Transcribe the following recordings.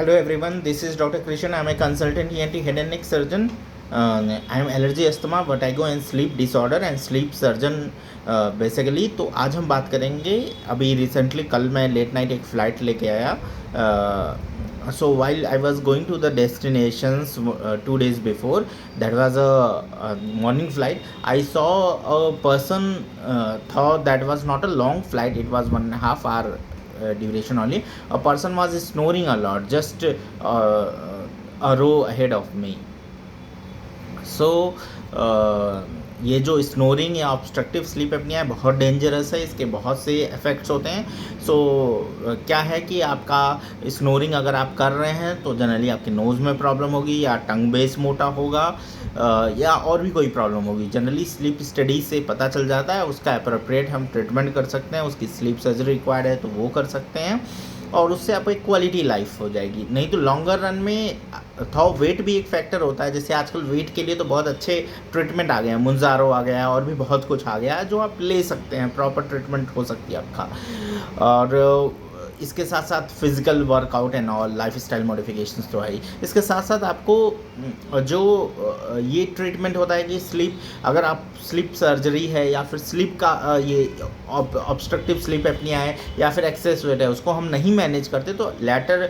Hello everyone, this is Dr. Krishan. I'm a consultant ENT head and neck surgeon. I'm allergy, asthma, vertigo and sleep disorder and sleep surgeon basically. तो आज हम बात करेंगे, अभी recently कल मैं late night एक flight लेके आया। So while I was going to the destinations 2 days before, that was a morning flight. I saw a person, thought that was not a long flight, it was 1.5 hour duration only. A person was snoring a lot just a row ahead of me. So ये जो snoring या obstructive sleep apnoea है बहुत dangerous है, इसके बहुत से effects होते हैं। सो क्या है कि आपका स्नोरिंग अगर आप कर रहे हैं तो जनरली आपके नोज़ में प्रॉब्लम होगी, या टंग बेस मोटा होगा, या और भी कोई प्रॉब्लम होगी। जनरली स्लीप स्टडी से पता चल जाता है, उसका अप्रोप्रिएट हम ट्रीटमेंट कर सकते हैं। उसकी स्लीप सर्जरी रिक्वायर्ड है तो वो कर सकते हैं, और उससे आपको एक क्वालिटी लाइफ हो जाएगी। नहीं तो लॉन्गर रन में थोड़ा वेट भी एक फैक्टर होता है। जैसे आजकल वेट के लिए तो बहुत अच्छे ट्रीटमेंट आ गए हैं, मुंजारो आ गया है और भी बहुत कुछ आ गया है जो आप ले सकते हैं, प्रॉपर ट्रीटमेंट हो सकती है आपका। और इसके साथ साथ physical workout and all lifestyle modifications तो है ही। इसके साथ साथ आपको जो ये ट्रीटमेंट होता है कि स्लीप, अगर आप स्लीप सर्जरी है या फिर स्लीप का ये ऑब्स्ट्रक्टिव स्लीप एपनिया है या फिर एक्सेस वेट है, उसको हम नहीं मैनेज करते तो लेटर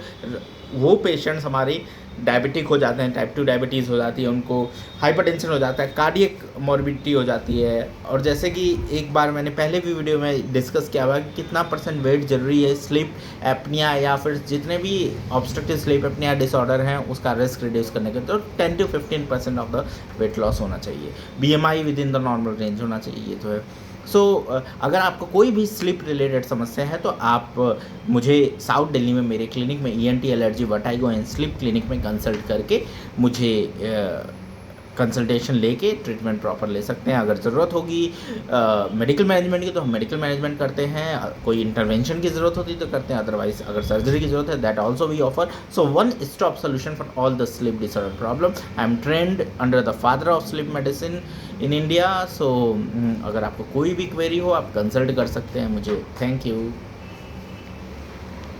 वो पेशेंट्स हमारी डायबिटिक हो जाते हैं, टाइप 2 डायबिटीज़ हो जाती है, उनको हाइपरटेंशन हो जाता है, कार्डियक मॉर्बिडिटी हो जाती है। और जैसे कि एक बार मैंने पहले भी वीडियो में डिस्कस किया हुआ कि कितना % वेट ज़रूरी है स्लीप एपनिया या फिर जितने भी ऑब्स्ट्रक्टिव स्लीप एपनिया डिसऑर्डर हैं उसका रिस्क रिड्यूस करने के, तो 10 to 15% of the weight loss होना चाहिए। BMI with in the normal range होना चाहिए, ये तो है। सो अगर आपको कोई भी स्लीप रिलेटेड समस्या है तो आप मुझे साउथ दिल्ली में मेरे क्लिनिक में ENT allergy vertigo and sleep clinic में कंसल्ट करके मुझे कंसल्टेशन लेके ट्रीटमेंट प्रॉपर ले सकते हैं। अगर ज़रूरत होगी मेडिकल मैनेजमेंट की तो हम मेडिकल मैनेजमेंट करते हैं, कोई इंटरवेंशन की ज़रूरत होती तो करते हैं, अदरवाइज अगर सर्जरी की ज़रूरत है that also we offer. So one stop solution for all the sleep disorder problem. I am trained under the father of sleep medicine in India. So अगर आपको कोई भी क्वेरी हो आप कंसल्ट कर सकते हैं मुझे। Thank you.